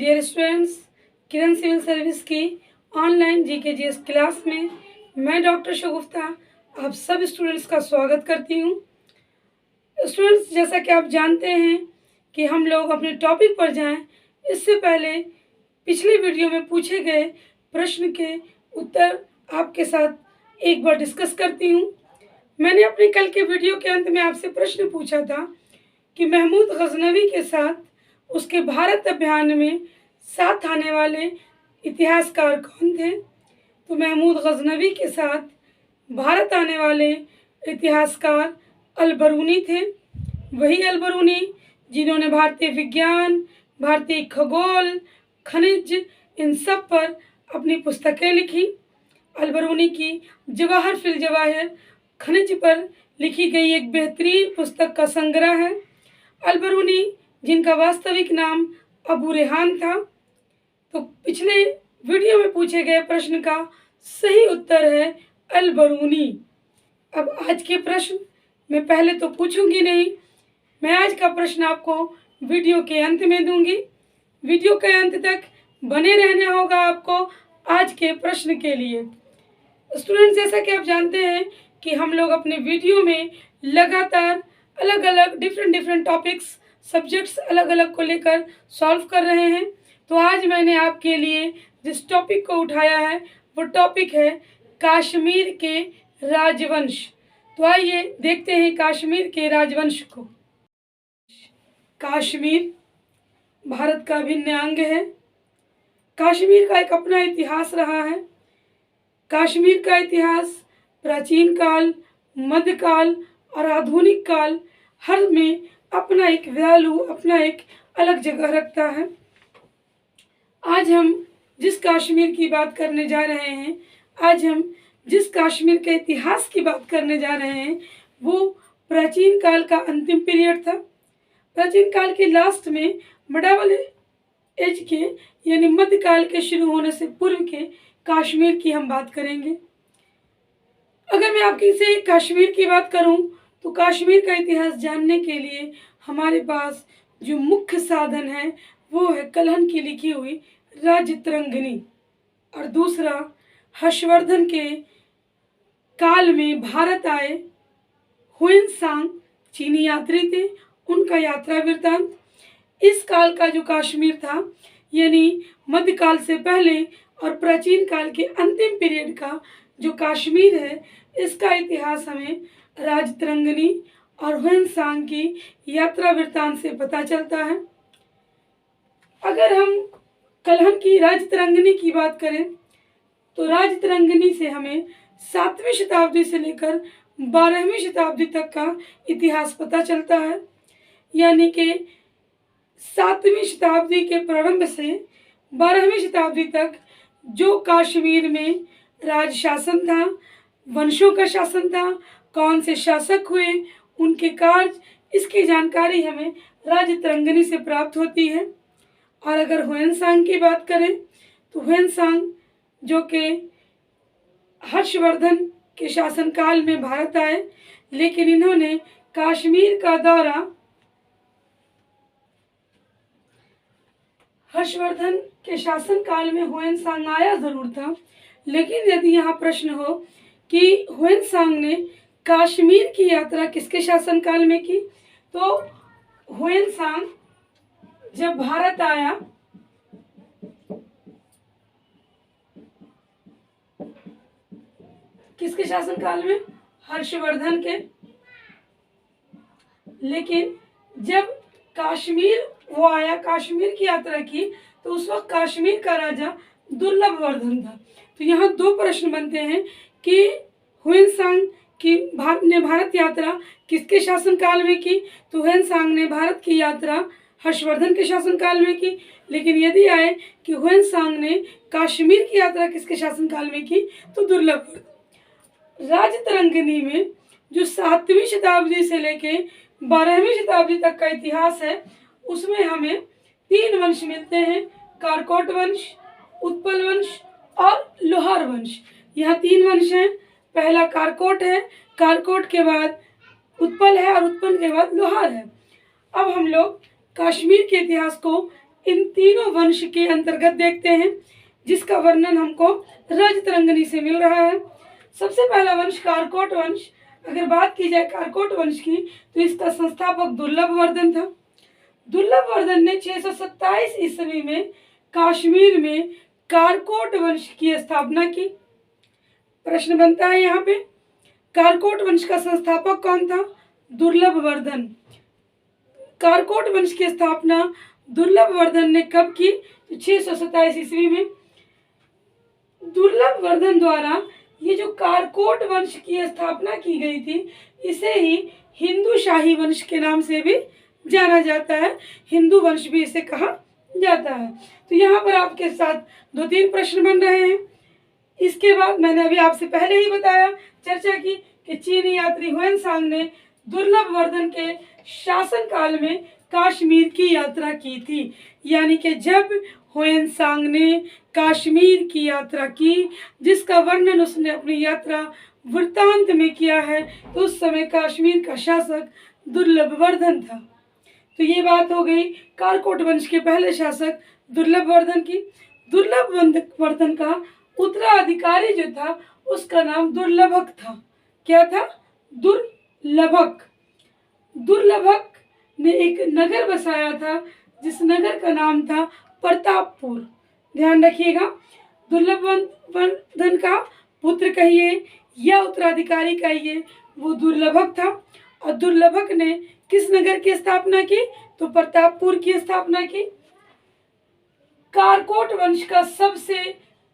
Dear students, किरण civil service की online GKGS class में मैं डॉक्टर शगुफ्ता आप सब स्टूडेंट्स का स्वागत करती हूँ। स्टूडेंट्स, जैसा कि आप जानते हैं कि हम लोग अपने टॉपिक पर जाएं, इससे पहले पिछले वीडियो में पूछे गए प्रश्न के उत्तर आपके साथ एक बार डिस्कस करती हूँ। मैंने अपने कल के वीडियो के अंत में आपसे प्रश्न पूछा था कि महमूद गजनवी के साथ उसके भारत अभियान में साथ आने वाले इतिहासकार कौन थे। तो महमूद गजनवी के साथ भारत आने वाले इतिहासकार अल-बरूनी थे। वही अल-बरूनी जिन्होंने भारतीय विज्ञान, भारतीय खगोल, खनिज, इन सब पर अपनी पुस्तकें लिखी। अल-बरूनी की जवाहर फिल जवाहिर खनिज पर लिखी गई एक बेहतरीन पुस्तक का संग्रह है। अल-बरूनी जिनका वास्तविक नाम अबू रेहान था। तो पिछले वीडियो में पूछे गए प्रश्न का सही उत्तर है अल-बरूनी। अब आज के प्रश्न मैं पहले तो पूछूंगी नहीं, मैं आज का प्रश्न आपको वीडियो के अंत में दूंगी। वीडियो के अंत तक बने रहना होगा आपको आज के प्रश्न के लिए। स्टूडेंट्स, जैसा कि आप जानते हैं कि हम लोग अपने वीडियो में लगातार अलग अलग डिफरेंट टॉपिक्स, सब्जेक्ट्स अलग अलग को लेकर सॉल्व कर रहे हैं। तो आज मैंने आपके लिए जिस टॉपिक को उठाया है वो टॉपिक है कश्मीर के राजवंश। तो आइए देखते हैं कश्मीर के राजवंश को। कश्मीर भारत का अभिन्न अंग है। कश्मीर का एक अपना इतिहास रहा है। कश्मीर का इतिहास प्राचीन काल, मध्यकाल और आधुनिक काल हर में अपना एक वैल्यू, अपना एक अलग जगह रखता है। आज हम जिस कश्मीर की बात करने जा रहे हैं, आज हम जिस कश्मीर के इतिहास की बात करने जा रहे हैं, वो प्राचीन काल का अंतिम पीरियड था। प्राचीन काल के लास्ट में मिडावल एज के यानी मध्यकाल के शुरू होने से पूर्व के कश्मीर की हम बात करेंगे। अगर मैं आपकी से कश्मीर की बात करूं तो कश्मीर का इतिहास जानने के लिए हमारे पास जो मुख्य साधन है वो है कलहन की लिखी हुई राजतरंगिणी, और दूसरा हर्षवर्धन के काल में भारत आए हुएनसांग चीनी यात्री थे, उनका यात्रा वृत्तांत। इस काल का जो कश्मीर था यानी मध्यकाल से पहले और प्राचीन काल के अंतिम पीरियड का जो कश्मीर है, इसका इतिहास हमें राजतरंगिणी और हुएनसांग की यात्रा वृत्तांत से पता चलता है। अगर हम कलहन की राजतरंगिणी की बात करें तो राजतरंगिणी से हमें 7वीं शताब्दी से लेकर 12वीं शताब्दी तक का इतिहास पता चलता है। यानी कि 7वीं शताब्दी के प्रारंभ से 12वीं शताब्दी तक जो कश्मीर में राज शासन था, वंशों का शासन था, कौन से शासक हुए, उनके कार्य, इसकी जानकारी हमें राजतरंगिणी से प्राप्त होती है। और अगर हुएनसांग की बात करें तो हुएनसांग जो कि हर्षवर्धन के शासनकाल में भारत आए, लेकिन इन्होंने कश्मीर का दौरा हर्षवर्धन के शासनकाल में हुएनसांग आया जरूर था, लेकिन यदि यहाँ प्रश्न हो कि हुएनसांग ने कश्मीर की यात्रा किसके शासनकाल में की, तो हुएनसांग जब भारत आया किसके शासनकाल में, हर्षवर्धन के। लेकिन जब कश्मीर वो आया, कश्मीर की यात्रा की, तो उस वक्त कश्मीर का राजा दुर्लभवर्धन था। तो यहाँ दो प्रश्न बनते हैं कि हुएनसांग की भारत यात्रा किसके शासनकाल में की, तो हुएनसांग ने भारत की यात्रा हर्षवर्धन के शासनकाल में की। लेकिन यदि आए कि हुएनसांग ने कश्मीर की यात्रा किसके शासनकाल में की, तो दुर्लभवर्धन। राजतरंगिणी में जो 7वीं शताब्दी से लेके 12वीं शताब्दी तक का इतिहास है, उसमें हमें 3 वंश मिलते हैं, कारकोट वंश, उत्पल वंश और लोहार वंश। यहाँ 3 वंश हैं। पहला कारकोट है, कारकोट के बाद उत्पल है और उत्पल के बाद लोहार है। अब हम लोग कश्मीर के इतिहास को इन तीनों वंश के अंतर्गत देखते हैं, जिसका वर्णन हमको रजतरंगिणी से मिल रहा है। सबसे पहला वंश कारकोट वंश। अगर बात की जाए कारकोट वंश की, तो इसका संस्थापक दुर्लभवर्धन था। दुर्लभवर्धन ने 627 ईस्वी में कश्मीर में कारकोट वंश की स्थापना की। प्रश्न बनता है यहाँ पे, कारकोट वंश का संस्थापक कौन था? दुर्लभवर्धन। कारकोट वंश की स्थापना दुर्लभवर्धन ने कब की? तो 627 ईस्वी में। दुर्लभवर्धन द्वारा ये जो कारकोट वंश की स्थापना की गई थी, इसे ही हिंदू शाही वंश के नाम से भी जाना जाता है, हिंदू वंश भी इसे कहा जाता है। तो यहाँ पर आपके साथ 2-3 प्रश्न बन रहे हैं। इसके बाद मैंने अभी आपसे पहले ही बताया, चर्चा की कि चीनी यात्री ह्वेनसांग ने दुर्लभवर्धन के शासनकाल में कश्मीर की यात्रा की थी। यानी कि जब ह्वेनसांग ने कश्मीर की यात्रा की, जिसका वर्णन उसने अपनी यात्रा वृत्तांत में किया है, तो उस समय कश्मीर का शासक दुर्लभवर्धन था। तो ये बात हो गई कारकोट वंश के पहले शासक दुर्लभवर्धन की। दुर्लभवर्धन का उत्तराधिकारी जो था, उसका नाम दुर्लभक था। क्या था? दुर्लभक। दुर्लभक ने एक नगर बसाया था, जिस नगर का नाम था प्रतापपुर। ध्यान रखिएगा, दुर्लभवर्धन का पुत्र कहिए या उत्तराधिकारी कहिए, वो दुर्लभक था। और दुर्लभक ने किस नगर की स्थापना की? तो प्रतापपुर की स्थापना की। कारकोट वंश का सबसे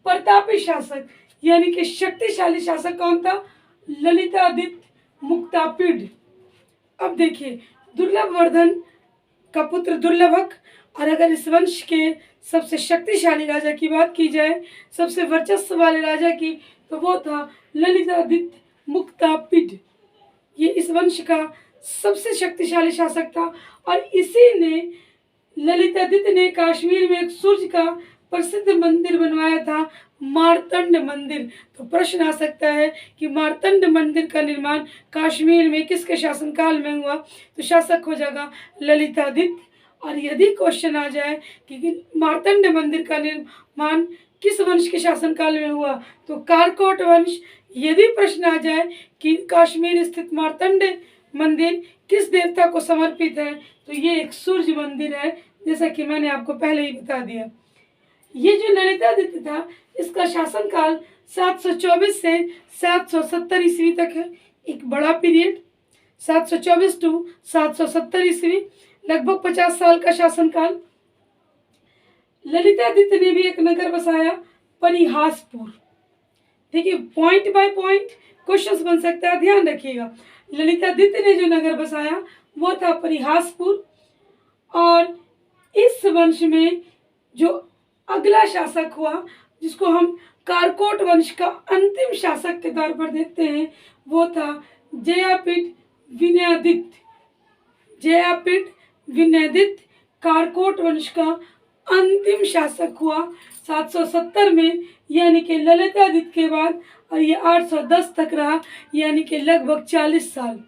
प्रतापी शासक यानी कि शक्तिशाली शासक कौन था? ललितादित्य मुक्तापिड। अब देखिए, दुर्लभवर्धन का पुत्र दुर्लभक, और अगर इस वंश के सबसे शक्तिशाली राजा की बात की जाए, सबसे वर्चस्व वाले राजा की, तो वो था ललितादित्य मुक्तापिड। ये इस वंश का सबसे शक्तिशाली शासक था। और इसी ने, ललितादित्य ने कश्मीर में एक सूर्य का प्रसिद्ध मंदिर बनवाया था, मार्तंड मंदिर। तो प्रश्न आ सकता है कि मार्तंड मंदिर का निर्माण कश्मीर में किसके शासनकाल में हुआ? तो शासक हो जाएगा ललितादित्य। और यदि क्वेश्चन आ जाए कि मार्तंड मंदिर का निर्माण किस वंश के शासनकाल में हुआ? तो कारकोट वंश। यदि प्रश्न आ जाए कि कश्मीर स्थित मार्तंड मंदिर किस देवता को समर्पित है? तो ये एक सूर्य मंदिर है, जैसा कि मैंने आपको पहले ही बता दिया। ये जो ललितादित्य था, इसका शासनकाल 724 से 770 ईस्वी तक है। एक बड़ा पीरियड, 724 टू 770 ईस्वी, लगभग 50 साल का शासनकाल। ललितादित्य ने भी एक नगर बसाया, परिहासपुर। देखिए, पॉइंट बाय पॉइंट क्वेश्चंस बन सकता है, ध्यान रखिएगा। ललितादित्य ने जो नगर बसाया वो था परिहासपुर। और इस वंश में जो अगला शासक हुआ, जिसको हम कारकोट वंश का अंतिम शासक के तौर पर देखते हैं, वो था जयापिट विनयादित्य। जयापिट विनयादित्य कारकोट वंश का अंतिम शासक हुआ 770 में, यानी कि ललितादित्य के बाद। और ये 810 तक रहा, यानी कि लगभग 40 साल।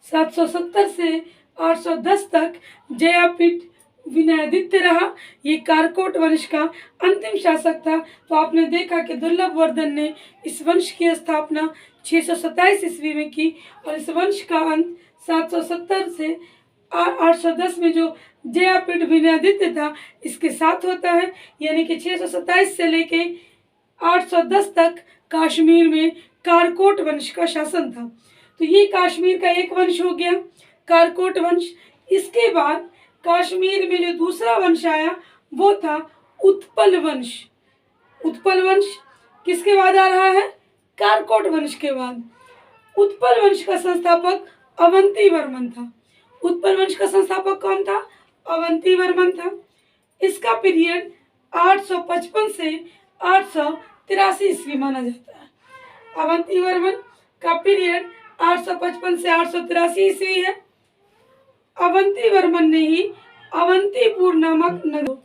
770 से 810 तक जयापिट विनयादित्य रहा। ये कारकोट वंश का अंतिम शासक था। तो आपने देखा कि दुर्लभवर्धन ने इस वंश की स्थापना 627 ईस्वी में की, और इस वंश का अंत 770 से 810 में जो जयापिट विनयादित्य था, इसके साथ होता है। यानी कि 627 से लेके 810 तक कश्मीर में कारकोट वंश का शासन था। तो ये कश्मीर का एक वंश हो गया, कारकोट वंश। इसके बाद कश्मीर में जो दूसरा वंश आया वो था उत्पल वंश। उत्पल वंश किसके बाद आ रहा है? कारकोट वंश के बाद। उत्पल वंश का संस्थापक अवंती वर्मन था। उत्पल वंश का संस्थापक कौन था? अवंती वर्मन था। इसका पीरियड 855 से 883 ईस्वी माना जाता है। अवंती वर्मन का पीरियड 855 से 883 ईस्वी है। अवंती वर्मन ने ही अवंतीपुर नामक नगर,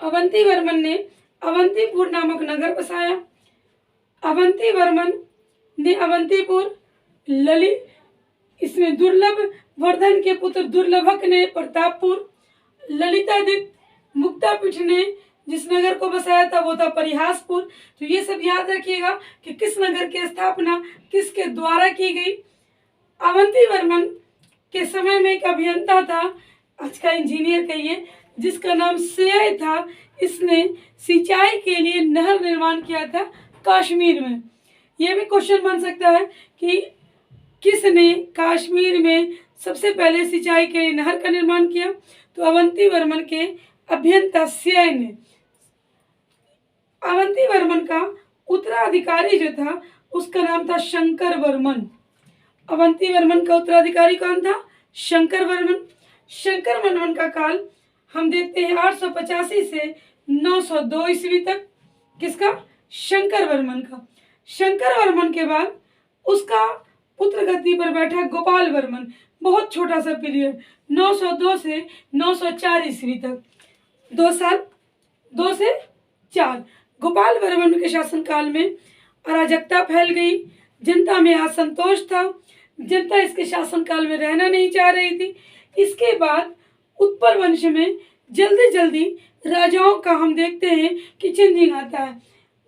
अवंती वर्मन ने अवंतीपुर नामक नगर बसाया। अवंती वर्मन ने अवंतीपुर, ललित, इसमें दुर्लभ वर्धन के पुत्र दुर्लभक ने प्रतापपुर, ललितादित्य मुक्तापीठ ने जिस नगर को बसाया था वो था परिहासपुर। तो ये सब याद रखिएगा कि किस नगर की स्थापना किसके द्वारा की गई। अवंती वर्मन के समय में एक अभियंता था, आज का इंजीनियर कहिए, जिसका नाम सेय था। इसने सिंचाई के लिए नहर निर्माण किया था कश्मीर में। यह भी क्वेश्चन बन सकता है कि किसने कश्मीर में सबसे पहले सिंचाई के लिए नहर का निर्माण किया। तो अवंती वर्मन के अभियंता सेय ने। अवंती वर्मन का उत्तराधिकारी जो था उसका नाम था शंकर वर्मन। अवंती वर्मन का उत्तराधिकारी कौन था? शंकर वर्मन। शंकर वर्मन का काल हम देखते हैं 885 से 902 ईस्वी तक। किसका? शंकर वर्मन का। शंकर वर्मन के बाद उसका पुत्र गद्दी पर बैठा गोपाल वर्मन। बहुत छोटा सा पीरियड, 902 से 904 ईस्वी तक, 2 साल, 2 से 4। गोपाल वर्मन के शासनकाल में अराजकता फैल गई, जनता में असंतोष था, जनता इसके शासनकाल में रहना नहीं चाह रही थी। इसके बाद उत्पल वंश में जल्दी जल्दी राजाओं का हम देखते हैं कि चेंजिंग आता है।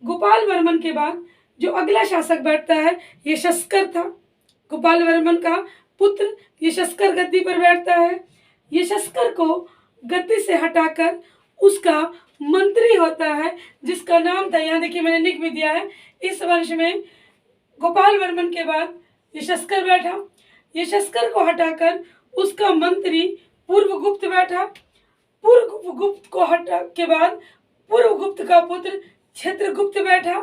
गोपाल वर्मन के बाद जो अगला शासक बैठता है यशस्कर था। गोपाल वर्मन का पुत्र यशस्कर गद्दी पर बैठता है। यशस्कर को गद्दी से हटाकर उसका मंत्री होता है जिसका नाम था, यहाँ देखिए मैंने लिख भी दिया है, इस वंश में गोपाल वर्मन के बाद यशस्कर बैठा। यशस्कर को हटाकर उसका मंत्री पूर्वगुप्त बैठा। पूर्वगुप्त को हटा के बाद पूर्वगुप्त का पुत्र क्षेत्रगुप्त बैठा।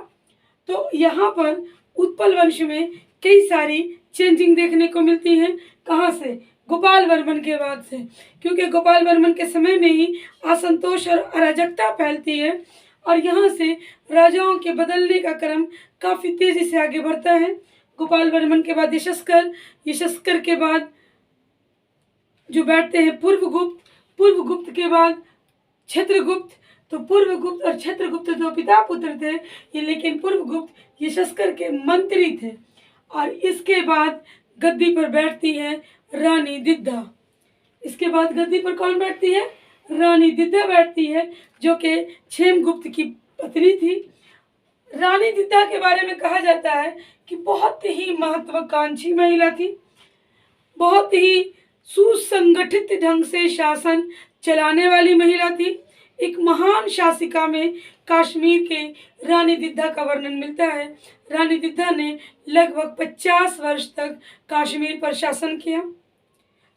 तो यहाँ पर उत्पल वंश में कई सारी चेंजिंग देखने को मिलती हैं। कहाँ से? गोपाल वर्मन के बाद से, क्योंकि गोपाल वर्मन के समय में ही असंतोष और अराजकता फैलती है और यहाँ से राजाओं के बदलने का क्रम काफ़ी तेज़ी से आगे बढ़ता है। गोपाल वर्मन के बाद यशस्कर, यशस्कर के बाद जो बैठते हैं पूर्वगुप्त, पूर्वगुप्त के बाद क्षेत्रगुप्त। तो पूर्वगुप्त और क्षेत्रगुप्त दो पिता पुत्र थे ये, लेकिन पूर्वगुप्त यशस्कर के मंत्री थे। और इसके बाद गद्दी पर बैठती है रानी दिद्धा। इसके बाद गद्दी पर कौन बैठती है? रानी दिद्धा बैठती है, जो कि क्षेमगुप्त की पत्नी थी। रानी दिद्धा के बारे में कहा जाता है कि बहुत ही महत्वाकांक्षी महिला थी, बहुत ही सुसंगठित ढंग से शासन चलाने वाली महिला थी। एक महान शासिका में कश्मीर के रानी दिद्धा का वर्णन मिलता है। रानी दिद्धा ने लगभग 50 वर्ष तक कश्मीर पर शासन किया।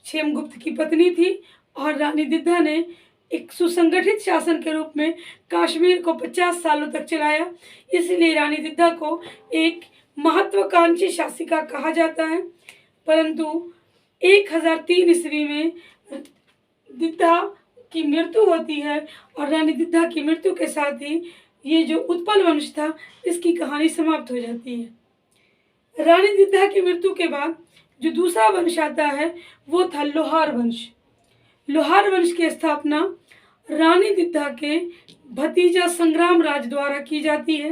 क्षेमगुप्त की पत्नी थी और रानी दिद्धा ने एक सुसंगठित शासन के रूप में कश्मीर को 50 सालों तक चलाया। इसलिए रानी दिद्धा को एक महत्वाकांक्षी शासिका कहा जाता है। परंतु 1003 ईस्वी में दिद्धा की मृत्यु होती है और रानी दिद्धा की मृत्यु के साथ ही ये जो उत्पल वंश था इसकी कहानी समाप्त हो जाती है। रानी दिद्धा की मृत्यु के बाद जो दूसरा वंश आता है वो था लोहार वंश। लोहार वंश की स्थापना रानी दिद्धा के भतीजा संग्राम राज द्वारा की जाती है।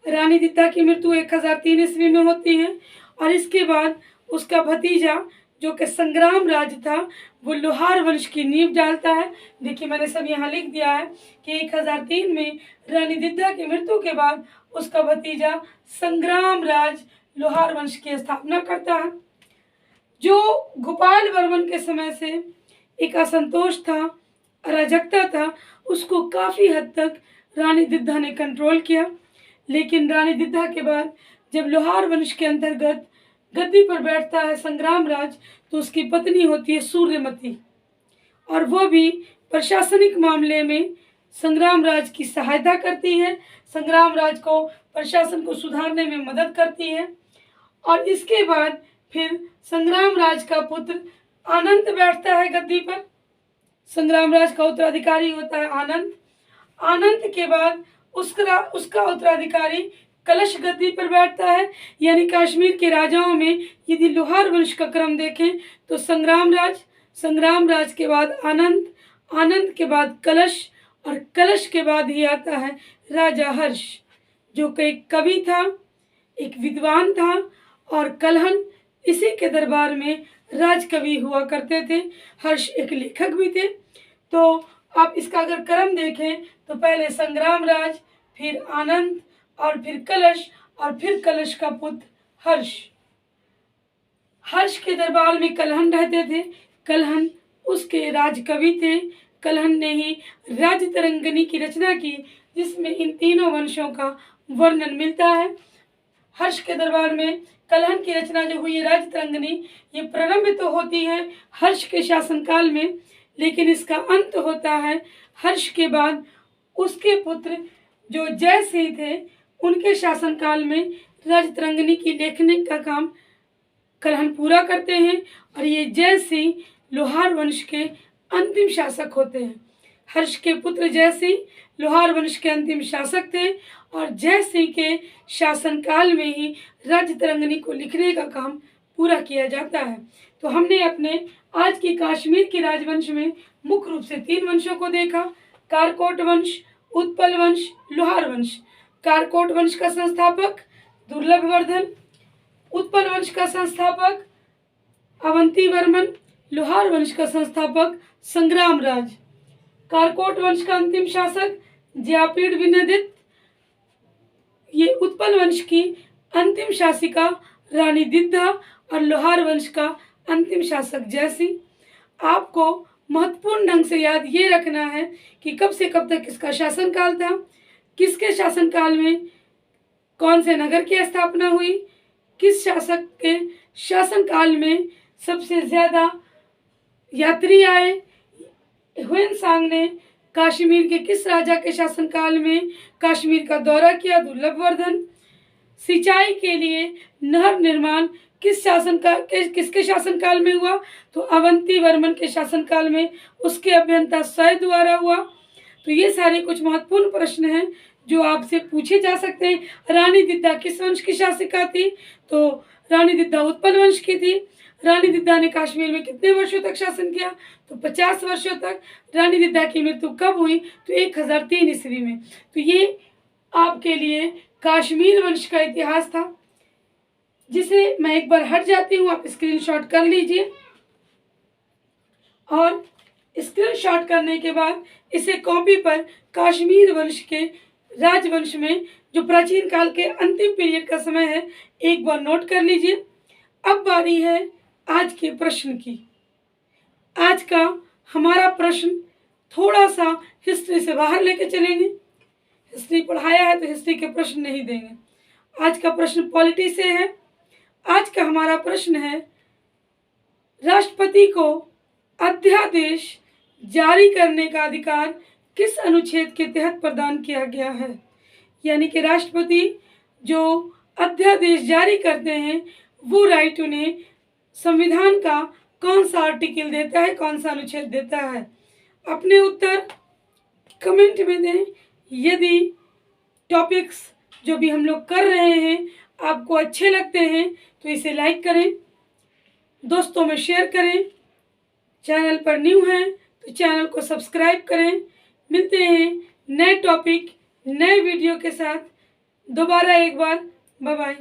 रानी दिद्धा की मृत्यु 1003 ईस्वी में होती है और इसके बाद उसका भतीजा जो कि संग्राम राज था वो लोहार वंश की नींव डालता है। देखिए मैंने सब यहाँ लिख दिया है कि 1003 में रानी दिद्धा की मृत्यु के बाद उसका भतीजा संग्राम राज लोहार वंश की स्थापना करता है। जो गोपाल वर्मन के समय से एक असंतोष था, अराजकता था, उसको काफ़ी हद तक रानी दिद्धा ने कंट्रोल किया। लेकिन रानी दिद्धा के बाद जब लोहार वंश के अंतर्गत गद्दी पर बैठता है संग्राम राज, तो उसकी पत्नी होती है सूर्यमती और वो भी प्रशासनिक मामले में संग्राम राज की सहायता करती है, संग्राम राज को प्रशासन को सुधारने में मदद करती है। और इसके बाद फिर संग्राम राज का पुत्र आनंद बैठता है गद्दी पर। संग्राम राज का उत्तराधिकारी होता है आनंद। आनंद के बाद उसका उत्तराधिकारी कलश गद्दी पर बैठता है। यानी कश्मीर के राजाओं में यदि लोहार वंश का क्रम देखें तो संग्राम राज के बाद आनंद, आनंद के बाद कलश और कलश के बाद ही आता है राजा हर्ष, जो कि एक कवि था, एक विद्वान था और कलहन इसी के दरबार में राजकवि हुआ करते थे। हर्ष एक लेखक भी थे। तो आप इसका अगर क्रम देखें तो पहले संग्राम राज, फिर आनंद, और फिर कलश, और फिर कलश का पुत्र हर्ष। हर्ष के दरबार में कलहन रहते थे। कलहन उसके राजकवि थे। कलहन ने ही राजतरंगिणी की रचना की, जिसमें इन तीनों वंशों का वर्णन मिलता है। हर्ष के दरबार में कलहन की रचना जो हुई है राजतरंगिणी, ये प्रारंभ तो होती है हर्ष के शासनकाल में, लेकिन इसका अंत होता है हर्ष के बाद उसके पुत्र जो जय सिंह थे, उनके शासनकाल में राजतरंगिणी की लेखनी का काम कलहन पूरा करते हैं। और ये जय सिंह लोहार वंश के अंतिम शासक होते हैं। हर्ष के पुत्र जय सिंह लोहार वंश के अंतिम शासक थे, और जय सिंह के शासनकाल में ही राजतरंगिणी को लिखने का काम पूरा किया जाता है। तो हमने अपने आज की कश्मीर के राजवंश में मुख्य रूप से 3 वंशों को देखा: कारकोट वंश, उत्पल वंश, लोहार वंश। कारकोट वंश का संस्थापक दुर्लभवर्धन, उत्पल वंश का संस्थापक अवंती वर्मन, लोहार वंश का संस्थापक संग्राम राज। कारकोट वंश का अंतिम शासक जयापीड़ विनोदित। ये उत्पल वंश की अंतिम शासिका रानी दिद्धा, और लोहार वंश का अंतिम शासक जयसिंह। आपको महत्वपूर्ण ढंग से याद ये रखना है कि कब से कब तक इसका शासनकाल था, किसके शासनकाल में कौन से नगर की स्थापना हुई, किस शासक के शासनकाल में सबसे ज़्यादा यात्री आए, ह्वेनसांग ने कश्मीर के किस राजा के शासनकाल में कश्मीर का दौरा किया, दुर्लभवर्धन। सिंचाई के लिए नहर निर्माण किसके शासनकाल में हुआ, तो अवंती वर्मन के शासनकाल में, उसके अभियंता स्वयं द्वारा हुआ। तो ये सारे कुछ महत्वपूर्ण प्रश्न हैं जो आपसे पूछे जा सकते हैं। रानी दिद्धा किस वंश की शासिका थी, तो रानी दिद्धा उत्पल वंश की थी। रानी दिद्धा ने कश्मीर में कितने वर्षों तक शासन किया, तो 50 वर्षों तक। रानी दिद्धा की मृत्यु कब हुई, तो 1003 ईस्वी में। तो ये आपके लिए कश्मीर वंश का इतिहास था, जिसे मैं एक बार हट जाती हूँ, आप स्क्रीनशॉट कर लीजिए, और स्क्रीनशॉट करने के बाद इसे कॉपी पर कश्मीर वंश के राजवंश में जो प्राचीन काल के अंतिम पीरियड का समय है, एक बार नोट कर लीजिए। अब बारी है आज के प्रश्न की। आज का हमारा प्रश्न थोड़ा सा हिस्ट्री से बाहर लेके चलेंगे। हिस्ट्री पढ़ाया है तो हिस्ट्री के प्रश्न नहीं देंगे। आज का प्रश्न पॉलिटी से है। आज का हमारा प्रश्न है, राष्ट्रपति को अध्यादेश जारी करने का अधिकार किस अनुच्छेद के तहत प्रदान किया गया है। यानी कि राष्ट्रपति जो अध्यादेश जारी करते हैं, वो राइट उन्हें संविधान का कौन सा आर्टिकल देता है, कौन सा अनुच्छेद देता है। अपने उत्तर कमेंट में दें। यदि टॉपिक्स जो भी हम लोग कर रहे हैं आपको अच्छे लगते हैं तो इसे लाइक करें, दोस्तों में शेयर करें। चैनल पर न्यू हैं तो चैनल को सब्सक्राइब करें। मिलते हैं नए टॉपिक नए वीडियो के साथ दोबारा एक बार। Bye bye.